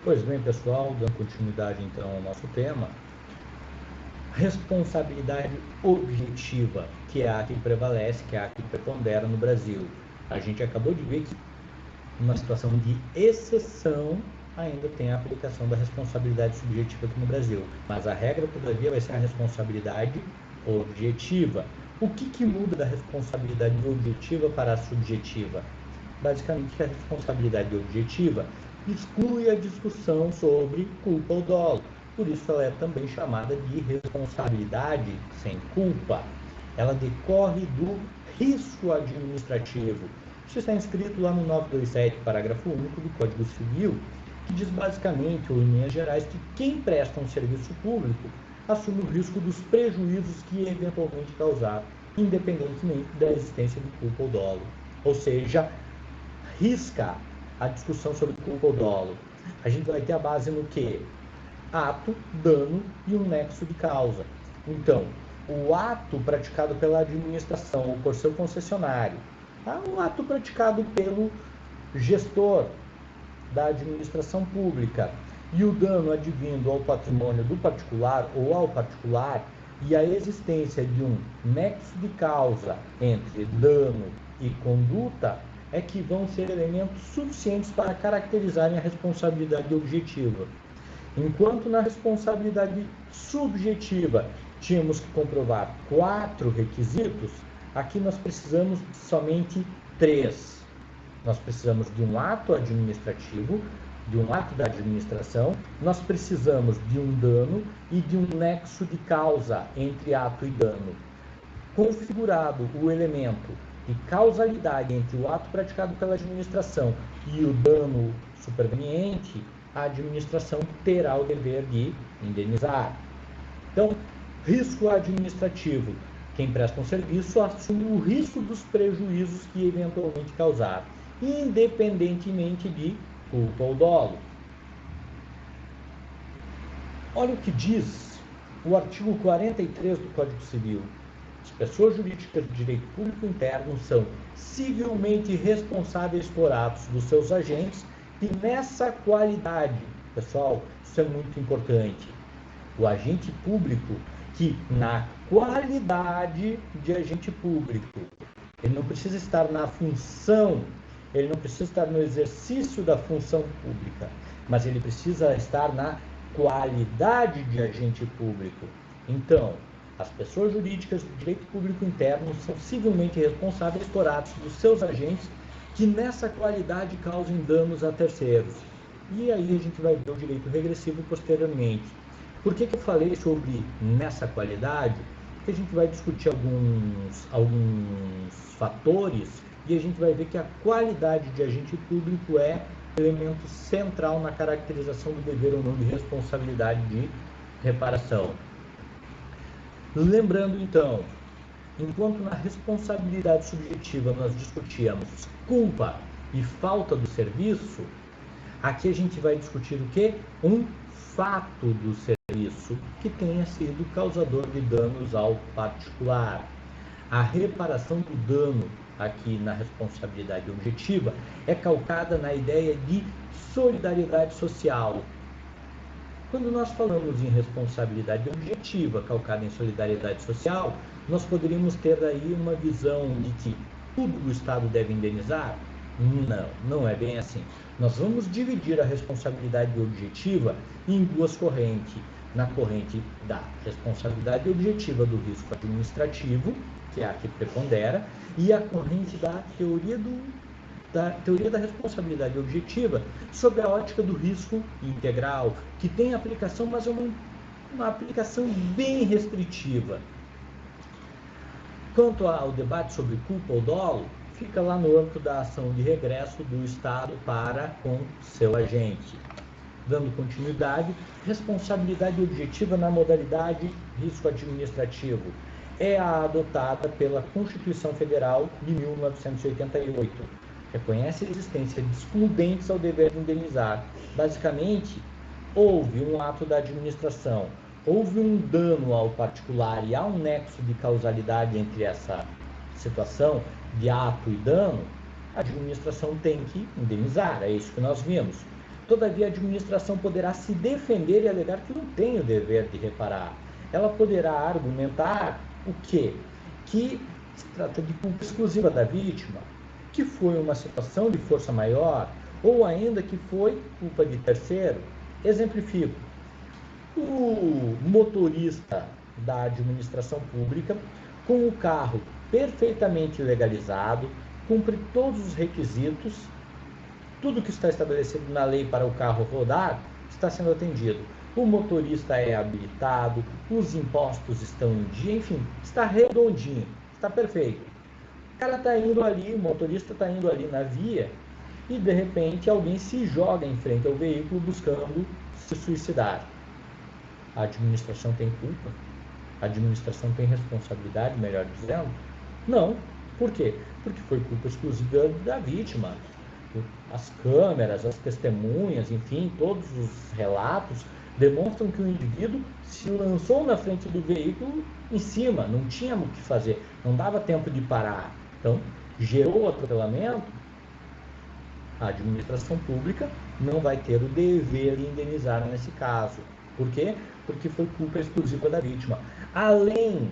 Pois bem, pessoal, dando continuidade então ao nosso tema, responsabilidade objetiva, que é a que prevalece, que é a que prepondera no Brasil. A gente acabou de ver que, numa situação de exceção, ainda tem a aplicação da responsabilidade subjetiva aqui no Brasil. Mas a regra, todavia, vai ser a responsabilidade objetiva. O que muda da responsabilidade objetiva para a subjetiva? Basicamente, que a responsabilidade objetiva exclui a discussão sobre culpa ou dolo. Por isso, ela é também chamada de responsabilidade sem culpa. Ela decorre do risco administrativo. Isso está inscrito lá no 927, parágrafo único do Código Civil, que diz basicamente, ou em linhas gerais, que quem presta um serviço público assume o risco dos prejuízos que eventualmente causar, independentemente da existência de culpa ou dolo. Ou seja, risca a discussão sobre culpa ou dolo. A gente vai ter a base no quê? Ato, dano e um nexo de causa. Então, o ato praticado pela administração ou por seu concessionário, um ato praticado pelo gestor da administração pública e o dano advindo ao patrimônio do particular ou ao particular e a existência de um nexo de causa entre dano e conduta é que vão ser elementos suficientes para caracterizarem a responsabilidade objetiva. Enquanto na responsabilidade subjetiva tínhamos que comprovar 4 requisitos, aqui nós precisamos somente 3. Nós precisamos de um ato administrativo, de um ato da administração, nós precisamos de um dano e de um nexo de causa entre ato e dano. Configurado o elemento de causalidade entre o ato praticado pela administração e o dano superveniente, a administração terá o dever de indenizar. Então, risco administrativo. Quem presta um serviço assume o risco dos prejuízos que eventualmente causar, independentemente de culpa ou dolo. Olha o que diz o artigo 43 do Código Civil. As pessoas jurídicas de direito público interno são civilmente responsáveis por atos dos seus agentes e nessa qualidade, pessoal, isso é muito importante, o agente público que na qualidade de agente público, ele não precisa estar na função, ele não precisa estar no exercício da função pública, mas ele precisa estar na qualidade de agente público. Então, as pessoas jurídicas de direito público interno são civilmente responsáveis por atos dos seus agentes que nessa qualidade causem danos a terceiros. E aí a gente vai ver o direito regressivo posteriormente. Por que eu falei sobre nessa qualidade? Porque a gente vai discutir alguns fatores e a gente vai ver que a qualidade de agente público é elemento central na caracterização do dever ou não de responsabilidade de reparação. Lembrando então, enquanto na responsabilidade subjetiva nós discutíamos culpa e falta do serviço, aqui a gente vai discutir o quê? Um fato do serviço que tenha sido causador de danos ao particular. A reparação do dano aqui na responsabilidade objetiva é calcada na ideia de solidariedade social. Quando nós falamos em responsabilidade objetiva calcada em solidariedade social, nós poderíamos ter aí uma visão de que tudo o Estado deve indenizar? Não é bem assim. Nós vamos dividir a responsabilidade objetiva em 2 correntes. Na corrente da responsabilidade objetiva do risco administrativo, que é a que prepondera, e a corrente da teoria da responsabilidade objetiva sob a ótica do risco integral, que tem aplicação, mas é uma aplicação bem restritiva. Quanto ao debate sobre culpa ou dolo, fica lá no âmbito da ação de regresso do Estado para com seu agente. Dando continuidade, responsabilidade objetiva na modalidade risco administrativo é a adotada pela Constituição Federal de 1988. Reconhece a existência de excludentes ao dever de indenizar. Basicamente, houve um ato da administração, houve um dano ao particular e há um nexo de causalidade entre essa situação de ato e dano, a administração tem que indenizar, é isso que nós vimos. Todavia, a administração poderá se defender e alegar que não tem o dever de reparar. Ela poderá argumentar o quê? Que se trata de culpa exclusiva da vítima, que foi uma situação de força maior, ou ainda que foi culpa de terceiro. Exemplifico. O motorista da administração pública, com o carro perfeitamente legalizado, cumpre todos os requisitos, tudo que está estabelecido na lei para o carro rodar está sendo atendido. O motorista é habilitado, os impostos estão em dia, enfim, está redondinho, está perfeito. O cara está indo ali, o motorista está indo ali na via e de repente alguém se joga em frente ao veículo buscando se suicidar. A administração tem culpa? A administração tem responsabilidade, melhor dizendo? Não. Por quê? Porque foi culpa exclusiva da vítima. As câmeras, as testemunhas, enfim, todos os relatos demonstram que o indivíduo se lançou na frente do veículo em cima, não tinha o que fazer, não dava tempo de parar. Então, gerou o atropelamento, a administração pública não vai ter o dever de indenizar nesse caso. Por quê? Porque foi culpa exclusiva da vítima. Além,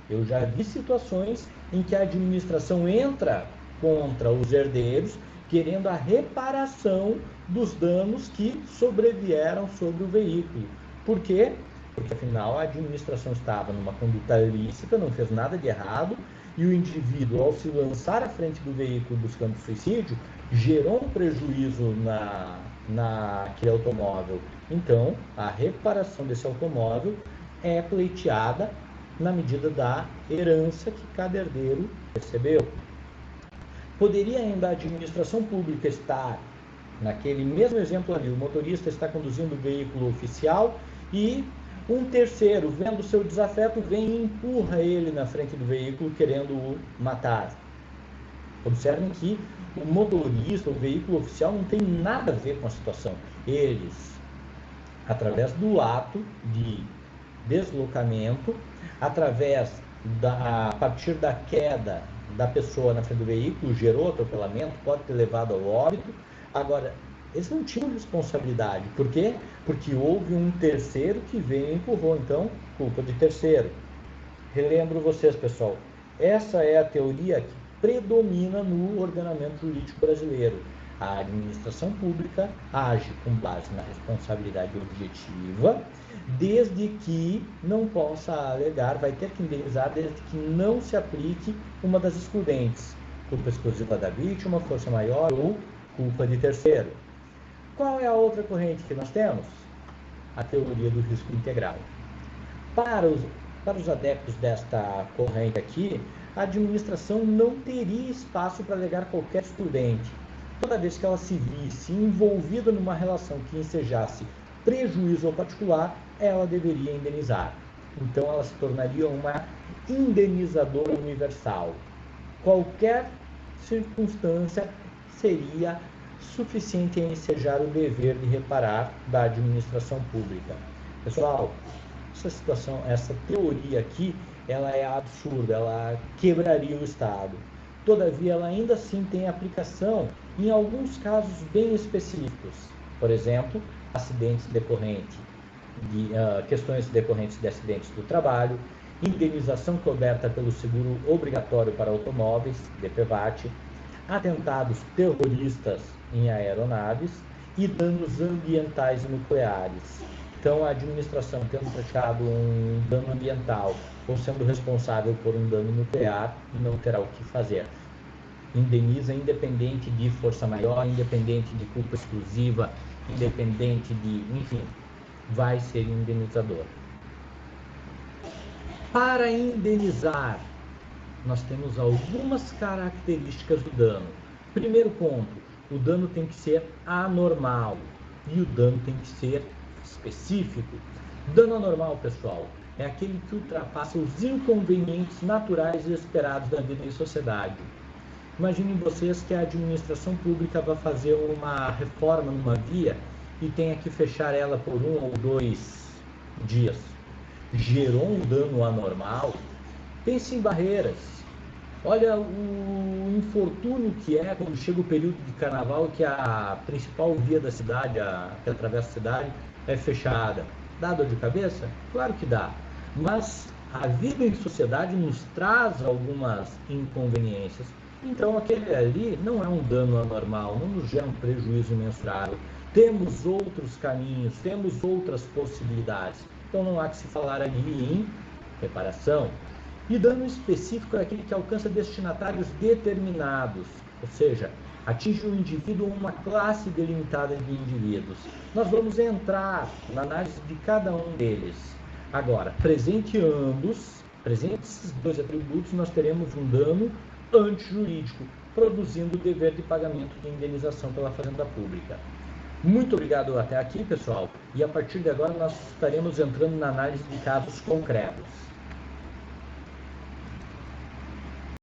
eu já vi situações em que a administração entra contra os herdeiros, querendo a reparação dos danos que sobrevieram sobre o veículo. Por quê? Porque afinal a administração estava numa conduta lícita, não fez nada de errado, e o indivíduo, ao se lançar à frente do veículo buscando suicídio, gerou um prejuízo naquele automóvel. Então, a reparação desse automóvel é pleiteada na medida da herança que cada herdeiro recebeu. Poderia ainda a administração pública estar, naquele mesmo exemplo ali, o motorista está conduzindo o veículo oficial e um terceiro, vendo seu desafeto, vem e empurra ele na frente do veículo, querendo o matar. Observem que o motorista, o veículo oficial, não tem nada a ver com a situação. Eles, através do ato de deslocamento, a partir da queda da pessoa na frente do veículo, gerou atropelamento, pode ter levado ao óbito. Agora, eles não tinham responsabilidade. Por quê? Porque houve um terceiro que veio e empurrou. Então, culpa de terceiro. Relembro vocês, pessoal, essa é a teoria que predomina no ordenamento jurídico brasileiro. A administração pública age com base na responsabilidade objetiva, desde que não possa alegar, vai ter que indenizar desde que não se aplique uma das excludentes, culpa exclusiva da vítima, força maior ou culpa de terceiro. Qual é a outra corrente que nós temos? A teoria do risco integral. Para os adeptos desta corrente aqui, a administração não teria espaço para alegar qualquer excludente. Toda vez que ela se visse envolvida numa relação que ensejasse prejuízo ao particular, ela deveria indenizar. Então ela se tornaria uma indenizadora universal. Qualquer circunstância seria suficiente em ensejar o dever de reparar da administração pública. Pessoal, essa situação, essa teoria aqui, ela é absurda, ela quebraria o Estado. Todavia, ela ainda assim tem aplicação em alguns casos bem específicos. Por exemplo, acidentes decorrentes de questões decorrentes de acidentes do trabalho, indenização coberta pelo seguro obrigatório para automóveis, DPVAT, atentados terroristas em aeronaves e danos ambientais e nucleares. Então, a administração, tendo praticado um dano ambiental ou sendo responsável por um dano nuclear, não terá o que fazer. Indeniza independente de força maior, independente de culpa exclusiva, independente de, enfim, vai ser indenizador. Para indenizar, nós temos algumas características do dano. Primeiro ponto, o dano tem que ser anormal e o dano tem que ser específico. Dano anormal, pessoal, é aquele que ultrapassa os inconvenientes naturais e esperados da vida em sociedade. Imaginem vocês que a administração pública vai fazer uma reforma numa via e tenha que fechar ela por 1 ou 2 dias. Gerou um dano anormal? Pense em barreiras. Olha o infortúnio que é quando chega o período de carnaval, que a principal via da cidade, que atravessa a cidade, é fechada. Dá dor de cabeça? Claro que dá. Mas a vida em sociedade nos traz algumas inconveniências. Então aquele ali não é um dano anormal, não nos gera um prejuízo mensurável. Temos outros caminhos, temos outras possibilidades. Então não há que se falar ali em reparação. E dano específico é aquele que alcança destinatários determinados, ou seja, atinge um indivíduo ou uma classe delimitada de indivíduos. Nós vamos entrar na análise de cada um deles. Agora, presentes esses dois atributos, nós teremos um dano antijurídico, produzindo o dever de pagamento de indenização pela Fazenda Pública. Muito obrigado até aqui, pessoal, e a partir de agora nós estaremos entrando na análise de casos concretos.